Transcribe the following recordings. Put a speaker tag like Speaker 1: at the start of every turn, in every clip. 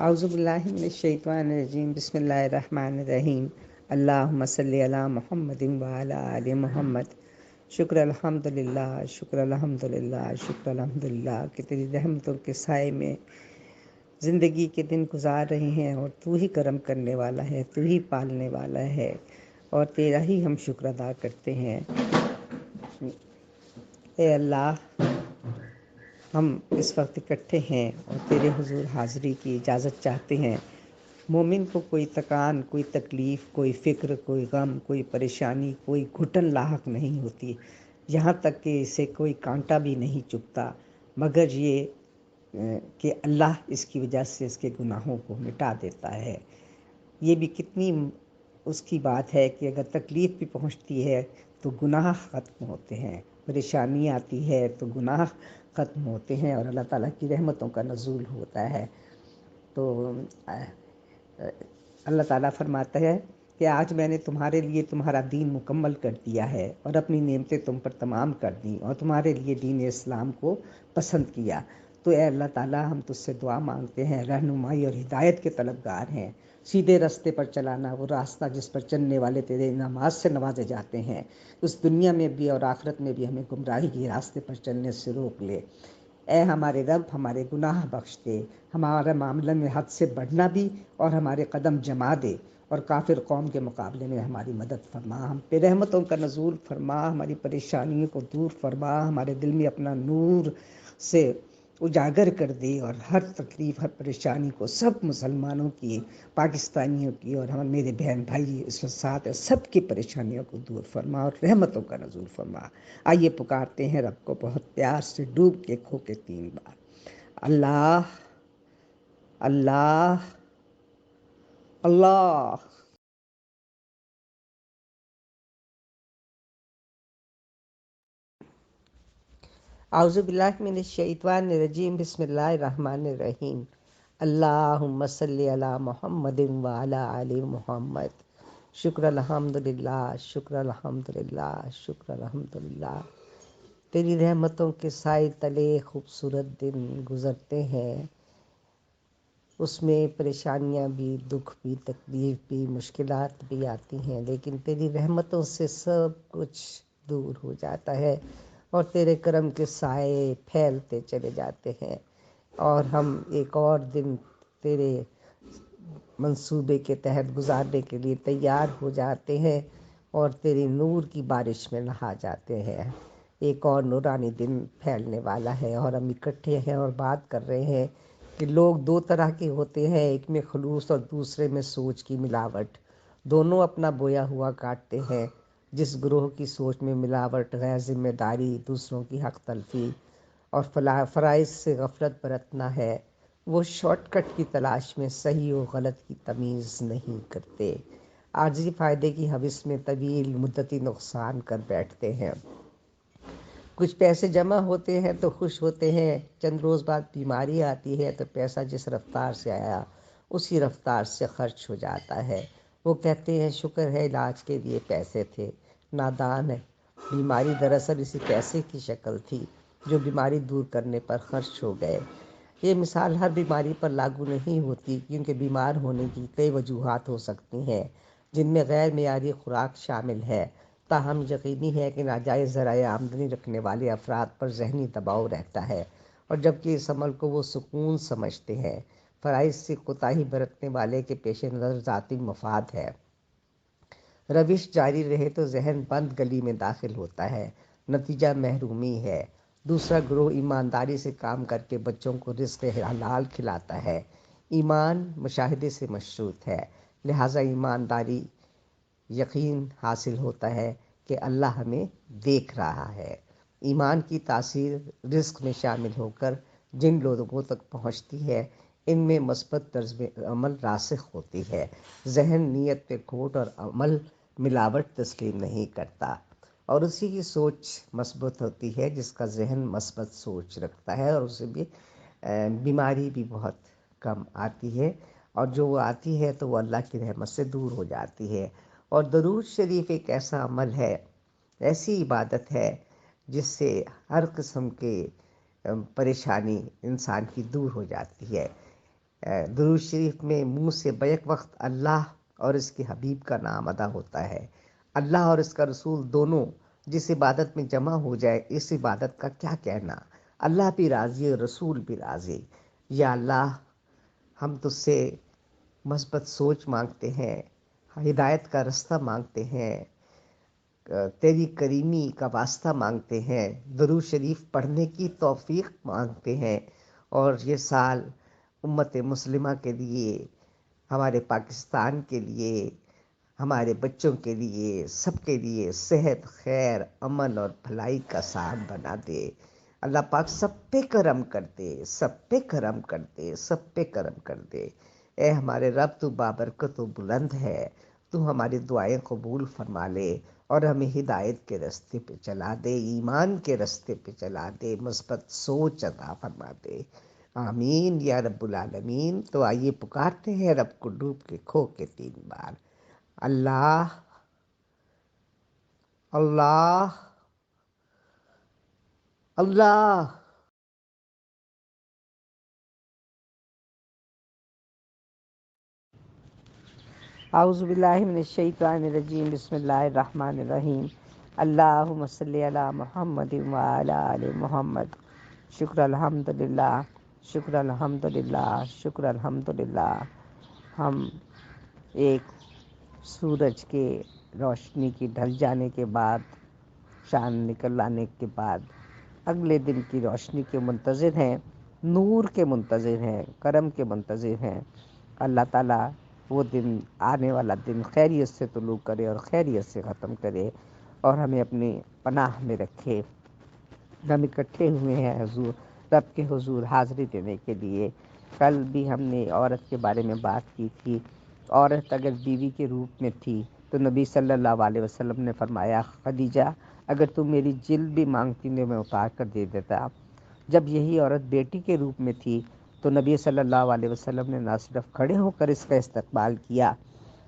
Speaker 1: اعوذ باللہ من الشیطان الرجیم، بسم اللہ الرحمن الرحیم۔ اللہم صلی علی محمد وعلی آل محمد۔ شکر الحمدللہ، شکر الحمدللہ، شکر الحمدللہ کہ تیری رحمتوں کے سائے میں زندگی کے دن گزار رہے ہیں، اور تو ہی کرم کرنے والا ہے، تو ہی پالنے والا ہے، اور تیرا ہی ہم شکر ادا کرتے ہیں۔ اے اللہ، ہم اس وقت اکٹھے ہیں اور تیرے حضور حاضری کی اجازت چاہتے ہیں۔ مومن کو کوئی تکان، کوئی تکلیف، کوئی فکر، کوئی غم، کوئی پریشانی، کوئی گھٹن لاحق نہیں ہوتی، یہاں تک کہ اسے کوئی کانٹا بھی نہیں چبھتا، مگر یہ کہ اللہ اس کی وجہ سے اس کے گناہوں کو مٹا دیتا ہے۔ یہ بھی کتنی اس کی بات ہے کہ اگر تکلیف بھی پہنچتی ہے تو گناہ ختم ہوتے ہیں، پریشانی آتی ہے تو گناہ ختم ہوتے ہیں، اور اللہ تعالیٰ کی رحمتوں کا نزول ہوتا ہے۔ تو اللہ تعالیٰ فرماتا ہے کہ آج میں نے تمہارے لیے تمہارا دین مکمل کر دیا ہے، اور اپنی نعمتیں تم پر تمام کر دیں، اور تمہارے لیے دین اسلام کو پسند کیا۔ تو اے اللہ تعالیٰ، ہم تجھ سے دعا مانگتے ہیں، رہنمائی اور ہدایت کے طلبگار ہیں۔ سیدھے راستے پر چلانا، وہ راستہ جس پر چلنے والے تیرے انعامات سے نوازے جاتے ہیں، اس دنیا میں بھی اور آخرت میں بھی ہمیں گمراہی کے راستے پر چلنے سے روک لے۔ اے ہمارے رب، ہمارے گناہ بخش دے، ہمارے معاملے میں حد سے بڑھنا بھی، اور ہمارے قدم جما دے، اور کافر قوم کے مقابلے میں ہماری مدد فرما، ہم پہ رحمتوں کا نزول فرما، ہماری پریشانیوں کو دور فرما، ہمارے دل میں اپنا نور سے اجاگر کر دے، اور ہر تکلیف، ہر پریشانی کو سب مسلمانوں کی، پاکستانیوں کی، اور ہم میرے بہن بھائی اس وقت ساتھ ہیں، سب کی پریشانیوں کو دور فرما اور رحمتوں کا نزول فرما۔ آئیے پکارتے ہیں رب کو بہت پیار سے، ڈوب کے کھو کے 3 بار۔ اللہ، اللہ، اللہ۔ اعوذ باللہ من الشیطان الرجیم، بسم اللہ الرحمن الرحیم۔ اللہم صلی علی محمد وعلی آل محمد۔ شکر الحمدللہ، شکر الحمدللہ، شکر الحمدللہ۔ تیری رحمتوں کے سائے تلے خوبصورت دن گزرتے ہیں، اس میں پریشانیاں بھی، دکھ بھی، تکلیف بھی، مشکلات بھی آتی ہیں، لیکن تیری رحمتوں سے سب کچھ دور ہو جاتا ہے، اور تیرے کرم کے سائے پھیلتے چلے جاتے ہیں، اور ہم ایک اور دن تیرے منصوبے کے تحت گزارنے کے لیے تیار ہو جاتے ہیں، اور تیری نور کی بارش میں نہا جاتے ہیں۔ ایک اور نورانی دن پھیلنے والا ہے، اور ہم اکٹھے ہیں اور بات کر رہے ہیں کہ لوگ 2 طرح کے ہوتے ہیں، ایک میں خلوص اور دوسرے میں سوچ کی ملاوٹ۔ دونوں اپنا بویا ہوا کاٹتے ہیں۔ جس گروہ کی سوچ میں ملاوٹ، غیر ذمہ داری، دوسروں کی حق تلفی اور فرائض سے غفلت برتنا ہے، وہ شارٹ کٹ کی تلاش میں صحیح و غلط کی تمیز نہیں کرتے، عارضی فائدے کی ہوس میں طویل مدتی نقصان کر بیٹھتے ہیں۔ کچھ پیسے جمع ہوتے ہیں تو خوش ہوتے ہیں، چند روز بعد بیماری آتی ہے تو پیسہ جس رفتار سے آیا اسی رفتار سے خرچ ہو جاتا ہے۔ وہ کہتے ہیں شکر ہے علاج کے لیے پیسے تھے، نادان ہے، بیماری دراصل اسی پیسے کی شکل تھی جو بیماری دور کرنے پر خرچ ہو گئے۔ یہ مثال ہر بیماری پر لاگو نہیں ہوتی، کیونکہ بیمار ہونے کی کئی وجوہات ہو سکتی ہیں، جن میں غیر معیاری خوراک شامل ہے۔ تاہم یقینی ہے کہ ناجائز ذرائع آمدنی رکھنے والے افراد پر ذہنی دباؤ رہتا ہے، اور جبکہ اس عمل کو وہ سکون سمجھتے ہیں، فرائض سے کوتاہی برتنے والے کے پیش نظر ذاتی مفاد ہے۔ روش جاری رہے تو ذہن بند گلی میں داخل ہوتا ہے، نتیجہ محرومی ہے۔ دوسرا گروہ ایمانداری سے کام کر کے بچوں کو رزق حلال کھلاتا ہے۔ ایمان مشاہدے سے مشروط ہے، لہذا ایمانداری یقین حاصل ہوتا ہے کہ اللہ ہمیں دیکھ رہا ہے۔ ایمان کی تاثیر رزق میں شامل ہو کر جن لوگوں تک پہنچتی ہے، ان میں مثبت طرز عمل راسخ ہوتی ہے۔ ذہن نیت پہ کھوٹ اور عمل ملاوٹ تسلیم نہیں کرتا، اور اسی کی سوچ مثبت ہوتی ہے جس کا ذہن مثبت سوچ رکھتا ہے، اور اسے بھی بیماری بھی بہت کم آتی ہے، اور جو وہ آتی ہے تو وہ اللہ کی رحمت سے دور ہو جاتی ہے۔ اور درود شریف ایک ایسا عمل ہے، ایسی عبادت ہے جس سے ہر قسم کے پریشانی انسان کی دور ہو جاتی ہے۔ درود شریف میں منہ سے بیک وقت اللہ اور اس کے حبیب کا نام ادا ہوتا ہے۔ اللہ اور اس کا رسول دونوں جس عبادت میں جمع ہو جائے، اس عبادت کا کیا کہنا۔ اللہ بھی راضی، رسول بھی راضی۔ یا اللہ، ہم تجھ سے مثبت سوچ مانگتے ہیں، ہدایت کا رستہ مانگتے ہیں، تیری کریمی کا واسطہ مانگتے ہیں، درود شریف پڑھنے کی توفیق مانگتے ہیں، اور یہ سال امت مسلمہ کے لیے، ہمارے پاکستان کے لیے، ہمارے بچوں کے لیے، سب کے لیے صحت، خیر، امن اور بھلائی کا سال بنا دے۔ اللہ پاک سب پہ کرم کر دے، سب پہ کرم کر دے، سب پہ کرم کر دے۔ اے ہمارے رب، تو بابرکت و بلند ہے، تو ہماری دعائیں قبول فرما لے اور ہمیں ہدایت کے راستے پہ چلا دے، ایمان کے راستے پہ چلا دے، مثبت سوچ عطا فرما دے۔ آمین یا رب العالمین۔ تو آئیے پکارتے ہیں رب کو ڈوب کے کھو کے 3 بار۔ اللہ، اللہ، اللہ۔ اعوذ باللہ من الشیطان الرجیم، بسم اللہ الرحمن الرحیم۔ اللہم صلی علی محمد وعلی آل محمد۔ شکر الحمدللہ، شکر الحمدللہ، شکر الحمدللہ۔ ہم ایک سورج کے روشنی کی ڈھل جانے کے بعد، چاند نکل آنے کے بعد اگلے دن کی روشنی کے منتظر ہیں، نور کے منتظر ہیں، کرم کے منتظر ہیں۔ اللہ تعالیٰ وہ دن، آنے والا دن خیریت سے طلوع کرے اور خیریت سے ختم کرے، اور ہمیں اپنی پناہ میں رکھے۔ ہم اکٹھے ہوئے ہیں حضور، رب کے حضور حاضری دینے کے لیے۔ کل بھی ہم نے عورت کے بارے میں بات کی تھی۔ عورت اگر بیوی کے روپ میں تھی تو نبی صلی اللہ علیہ وسلم نے فرمایا، خدیجہ اگر تم میری جلد بھی مانگتی تو میں اتار کر دے دیتا۔ جب یہی عورت بیٹی کے روپ میں تھی تو نبی صلی اللہ علیہ وسلم نے نہ صرف کھڑے ہو کر اس کا استقبال کیا،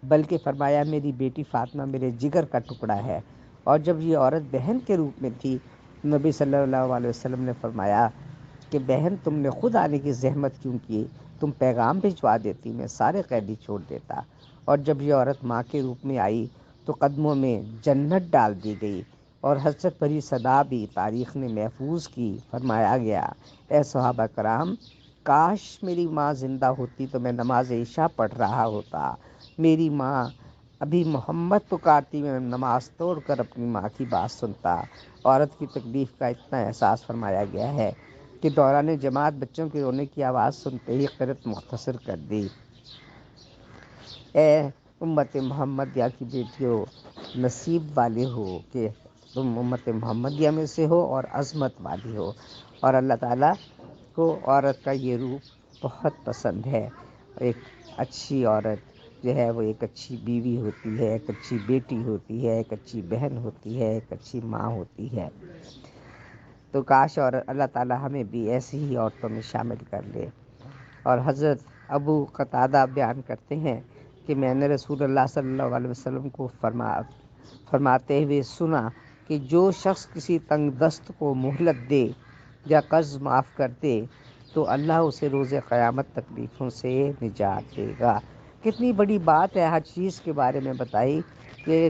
Speaker 1: بلکہ فرمایا میری بیٹی فاطمہ میرے جگر کا ٹکڑا ہے۔ اور جب یہ عورت بہن کے روپ میں تھی، نبی صلی اللہ علیہ وسلم نے فرمایا کہ بہن تم نے خود آنے کی زحمت کیوں کی، تم پیغام بھجوا دیتی، میں سارے قیدی چھوڑ دیتا۔ اور جب یہ عورت ماں کے روپ میں آئی تو قدموں میں جنت ڈال دی گئی، اور حسرت بھری صدا بھی تاریخ نے محفوظ کی۔ فرمایا گیا، اے صحابہ کرام، کاش میری ماں زندہ ہوتی تو میں نماز عشاء پڑھ رہا ہوتا۔ میری ماں ابھی محمد پکارتی، میں نماز توڑ کر اپنی ماں کی بات سنتا۔ عورت کی تکلیف کا اتنا احساس فرمایا گیا ہے کہ دوران جماعت بچوں کے رونے کی آواز سنتے ہی قرأت مختصر کر دی۔ اے امت محمدیہ کی بیٹیوں، نصیب والے ہو کہ تم امت محمدیہ میں سے ہو اور عظمت والی ہو، اور اللہ تعالیٰ کو عورت کا یہ روپ بہت پسند ہے۔ ایک اچھی عورت جو ہے وہ ایک اچھی بیوی ہوتی ہے، ایک اچھی بیٹی ہوتی ہے، ایک اچھی بہن ہوتی ہے، ایک اچھی ماں ہوتی ہے۔ تو کاش اور اللہ تعالیٰ ہمیں بھی ایسی ہی عورتوں میں شامل کر لے۔ اور حضرت ابو قتادہ بیان کرتے ہیں کہ میں نے رسول اللہ صلی اللہ علیہ وسلم کو فرماتے ہوئے سنا کہ جو شخص کسی تنگ دست کو مہلت دے یا قرض معاف کر دے تو اللہ اسے روز قیامت تکلیفوں سے نجات دے گا۔ کتنی بڑی بات ہے، ہر چیز کے بارے میں بتائی کہ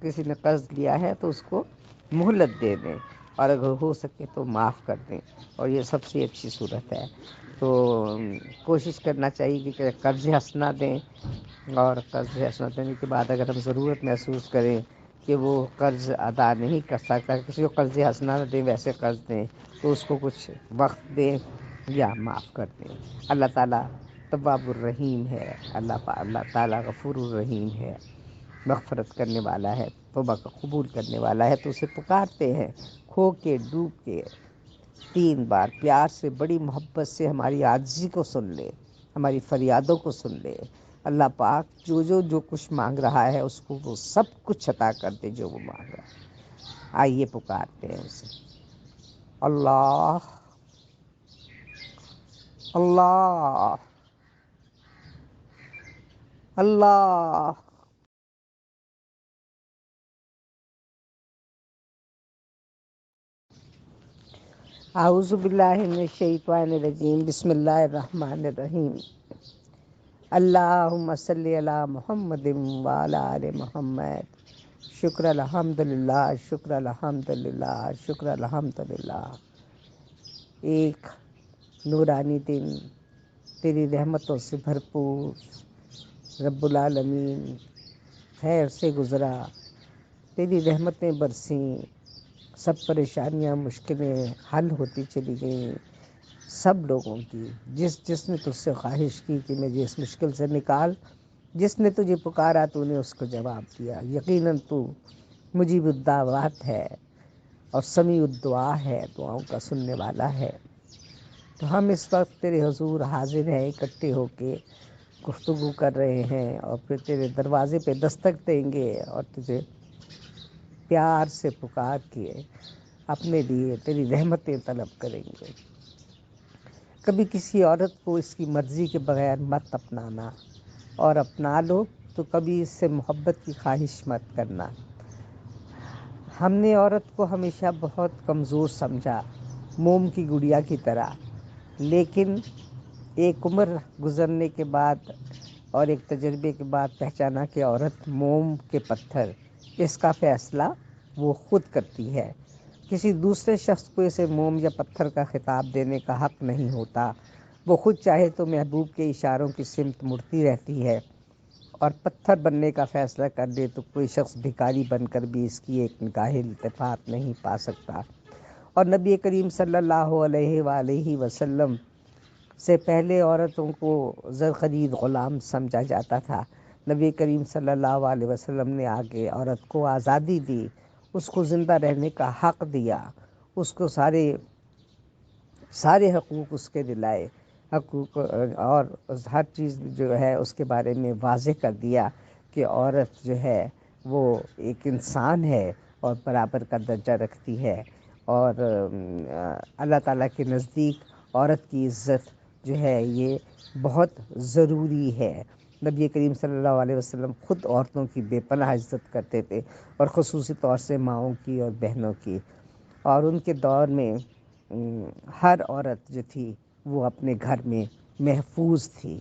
Speaker 1: کسی نے قرض لیا ہے تو اس کو مہلت دے دیں، اور اگر ہو سکے تو معاف کر دیں، اور یہ سب سے اچھی صورت ہے۔ تو کوشش کرنا چاہیے کہ قرض حسنہ دیں، اور قرض حسنہ دینے کے بعد اگر ہم ضرورت محسوس کریں کہ وہ قرض ادا نہیں کر سکتا، کسی کو قرض حسنہ نہ دیں، ویسے قرض دیں تو اس کو کچھ وقت دیں یا معاف کر دیں۔ اللہ تعالیٰ تواب الرحیم ہے، اللہ تعالیٰ غفور الرحیم ہے، مغفرت کرنے والا ہے، توبہ کا قبول کرنے والا ہے۔ تو اسے پکارتے ہیں کھو کے ڈوب کے 3 بار، پیار سے، بڑی محبت سے ہماری عاجزی کو سن لے، ہماری فریادوں کو سن لے۔ اللہ پاک جو کچھ مانگ رہا ہے اس کو وہ سب کچھ عطا کر دے جو وہ مانگ رہا ہے۔ آئیے پکارتے ہیں اسے۔ اللہ، اللہ، اللہ۔ اعوذ باللہ من الشیطان الرجیم، بسم اللہ الرحمن الرحیم۔ اللہم صلی علی محمد وعلی آل محمد۔ شکر الحمدللہ، شکر الحمدللہ، شکر الحمدللہ۔ ایک نورانی دن تیری رحمتوں سے بھرپور رب العالمین خیر سے گزرا، تیری رحمتیں برسیں، سب پریشانیاں مشکلیں حل ہوتی چلی گئیں سب لوگوں کی۔ جس نے تجھ سے خواہش کی کہ مجھے اس مشکل سے نکال، جس نے تجھے پکارا تو نے اس کو جواب دیا۔ یقیناً تو مجیب الدعوات ہے اور سمیع الدعا ہے، دعاؤں کا سننے والا ہے۔ تو ہم اس وقت تیرے حضور حاضر ہیں، اکٹھے ہو کے گفتگو کر رہے ہیں، اور پھر تیرے دروازے پہ دستک دیں گے اور تجھے پیار سے پکار کے اپنے لیے تیری رحمتیں طلب کریں گے۔ کبھی کسی عورت کو اس کی مرضی کے بغیر مت اپنانا، اور اپنا لو تو کبھی اس سے محبت کی خواہش مت کرنا۔ ہم نے عورت کو ہمیشہ بہت کمزور سمجھا، موم کی گڑیا کی طرح، لیکن ایک عمر گزرنے کے بعد اور ایک تجربے کے بعد پہچانا کہ عورت موم کے پتھر، اس کا فیصلہ وہ خود کرتی ہے۔ کسی دوسرے شخص کو اسے موم یا پتھر کا خطاب دینے کا حق نہیں ہوتا۔ وہ خود چاہے تو محبوب کے اشاروں کی سمت مڑتی رہتی ہے، اور پتھر بننے کا فیصلہ کر لے تو کوئی شخص بھکاری بن کر بھی اس کی ایک نگاہ التفات نہیں پا سکتا۔ اور نبی کریم صلی اللہ علیہ وآلہ وسلم سے پہلے عورتوں کو زرخرید غلام سمجھا جاتا تھا۔ نبی کریم صلی اللہ علیہ وسلم نے آگے عورت کو آزادی دی، اس کو زندہ رہنے کا حق دیا، اس کو سارے حقوق اس کے دلائے، حقوق اور ہر چیز جو ہے اس کے بارے میں واضح کر دیا کہ عورت جو ہے وہ ایک انسان ہے اور برابر کا درجہ رکھتی ہے، اور اللہ تعالیٰ کے نزدیک عورت کی عزت جو ہے یہ بہت ضروری ہے۔ نبی کریم صلی اللہ علیہ وسلم خود عورتوں کی بے پناہ عزت کرتے تھے، اور خصوصی طور سے ماؤں کی اور بہنوں کی، اور ان کے دور میں ہر عورت جو تھی وہ اپنے گھر میں محفوظ تھی،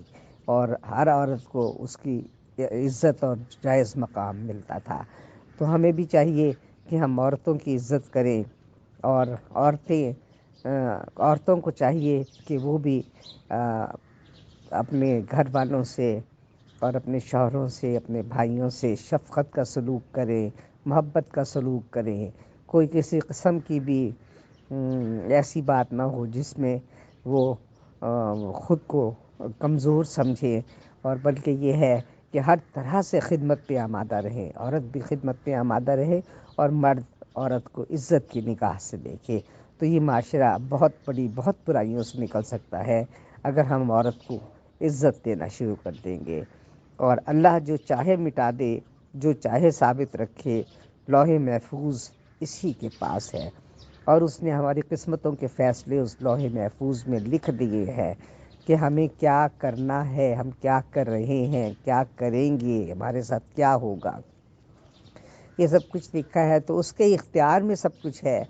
Speaker 1: اور ہر عورت کو اس کی عزت اور جائز مقام ملتا تھا۔ تو ہمیں بھی چاہیے کہ ہم عورتوں کی عزت کریں، اور عورتوں کو چاہیے کہ وہ بھی اپنے گھر والوں سے اور اپنے شوہروں سے، اپنے بھائیوں سے شفقت کا سلوک کریں، محبت کا سلوک کریں۔ کوئی کسی قسم کی بھی ایسی بات نہ ہو جس میں وہ خود کو کمزور سمجھے، اور بلکہ یہ ہے کہ ہر طرح سے خدمت پہ آمادہ رہے، عورت بھی خدمت پہ آمادہ رہے، اور مرد عورت کو عزت کی نگاہ سے دیکھے۔ تو یہ معاشرہ بہت برائیوں سے نکل سکتا ہے اگر ہم عورت کو عزت دینا شروع کر دیں گے۔ اور اللہ جو چاہے مٹا دے، جو چاہے ثابت رکھے، لوح محفوظ اسی کے پاس ہے، اور اس نے ہماری قسمتوں کے فیصلے اس لوح محفوظ میں لکھ دیے ہیں کہ ہمیں کیا کرنا ہے، ہم کیا کر رہے ہیں، کیا کریں گے، ہمارے ساتھ کیا ہوگا، یہ سب کچھ لکھا ہے۔ تو اس کے اختیار میں سب کچھ ہے،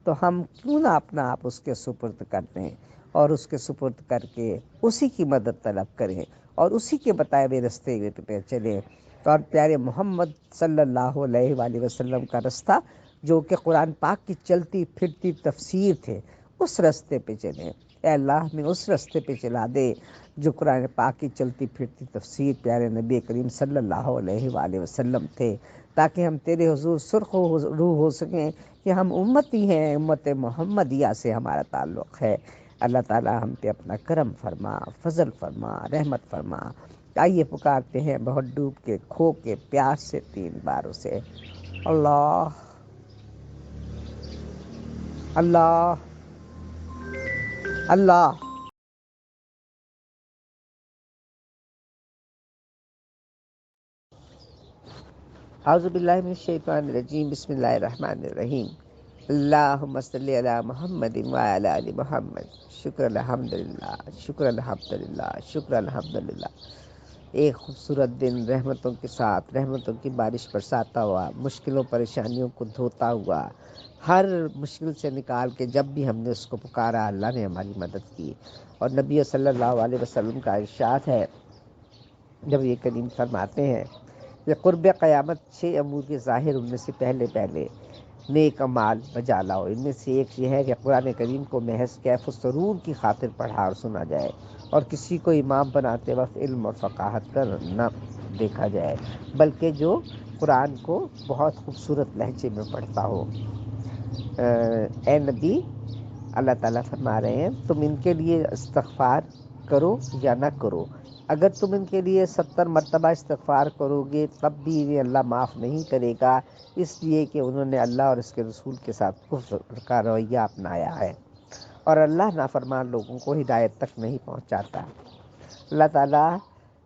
Speaker 1: تو ہم کیوں نہ اپنا آپ اس کے سپرد کر دیں، اور اس کے سپرد کر کے اسی کی مدد طلب کریں، اور اسی کے بتائے ہوئے رستے پہ چلیں۔ اور پیارے محمد صلی اللہ علیہ وآلہ وسلم کا رستہ جو کہ قرآن پاک کی چلتی پھرتی تفسیر تھے، اس رستے پہ چلیں۔ اے اللہ ہمیں اس رستے پہ چلا دے جو قرآن پاک کی چلتی پھرتی تفسیر پیارے نبی کریم صلی اللہ علیہ وآلہ وسلم تھے، تاکہ ہم تیرے حضور سرخ روح ہو سکیں کہ ہم امتی ہیں، امت محمدیہ سے ہمارا تعلق ہے۔ اللہ تعالی ہم پہ اپنا کرم فرما، فضل فرما، رحمت فرما۔ آئیے پکارتے ہیں بہت ڈوب کے، کھو کے، پیاس سے 3 باروں سے، اللہ اللہ اللہ۔ اعوذ باللہ من الشیطان الرجیم، بسم اللہ الرحمن الرحیم۔ اللہم صلی علی محمد وعلی آل محمد۔ شکر الحمدللہ، شکر الحمدللہ، شکر الحمدللہ۔ ایک خوبصورت دن رحمتوں کے ساتھ رحمتوں کی بارش برساتا ہوا، مشکلوں پریشانیوں کو دھوتا ہوا، ہر مشکل سے نکال کے جب بھی ہم نے اس کو پکارا اللہ نے ہماری مدد کی۔ اور نبی صلی اللہ علیہ وسلم کا ارشاد ہے، جب یہ کریم فرماتے ہیں کہ قرب قیامت 6 امور کے ظاہر ہونے سے پہلے پہلے نیک اعمال بجا لاؤ۔ ان میں سے ایک یہ ہے کہ قرآن کریم کو محض کیف و سرور کی خاطر پڑھا اور سنا جائے، اور کسی کو امام بناتے وقت علم اور فقاہت کا نہ دیکھا جائے، بلکہ جو قرآن کو بہت خوبصورت لہجے میں پڑھتا ہو۔ اے نبی، اللہ تعالیٰ فرما رہے ہیں تم ان کے لیے استغفار کرو یا نہ کرو، اگر تم ان کے لیے 70 مرتبہ استغفار کرو گے تب بھی انہیں اللہ معاف نہیں کرے گا، اس لیے کہ انہوں نے اللہ اور اس کے رسول کے ساتھ کفر کا رویہ اپنایا ہے، اور اللہ نافرمان لوگوں کو ہدایت تک نہیں پہنچاتا۔ اللہ تعالیٰ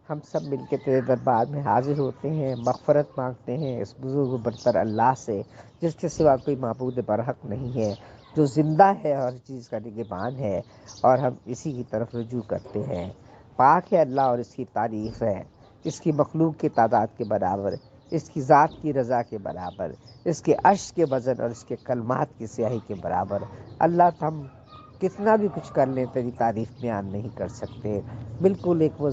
Speaker 1: ہم سب مل کے تیرے دربار میں حاضر ہوتے ہیں، مغفرت مانگتے ہیں اس بزرگ و برتر اللہ سے جس کے سوا کوئی معبود برحق نہیں ہے، جو زندہ ہے اور ہر چیز کا نگہبان ہے، اور ہم اسی کی طرف رجوع کرتے ہیں۔ پاک ہے اللہ اور اس کی تعریف ہے، اس کی مخلوق کی تعداد کے برابر، اس کی ذات کی رضا کے برابر، اس کے عرش کے وزن اور اس کے کلمات کی سیاہی کے برابر۔ اللہ ہم کتنا بھی کچھ کر لیں تیری تعریف بیان نہیں کر سکتے، بالکل ایک وہ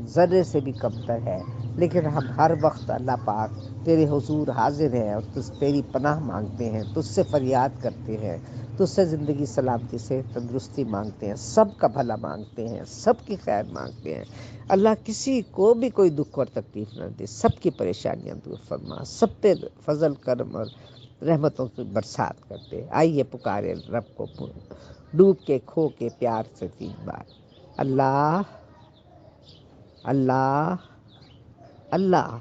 Speaker 1: ذرے سے بھی کمتر ہے، لیکن ہم ہر وقت اللہ پاک تیرے حضور حاضر ہیں اور تیری پناہ مانگتے ہیں، تجھ سے فریاد کرتے ہیں، تجھ سے زندگی سلامتی سے تندرستی مانگتے ہیں، سب کا بھلا مانگتے ہیں، سب کی خیر مانگتے ہیں۔ اللہ کسی کو بھی کوئی دکھ اور تکلیف نہ دے، سب کی پریشانیاں دور فرما، سب پہ فضل کرم اور رحمتوں کی برسات کرتے۔ آئیے پکارے رب کو ڈوب کے کھو کے پیار سے 3 بار، اللہ اللہ اللہ۔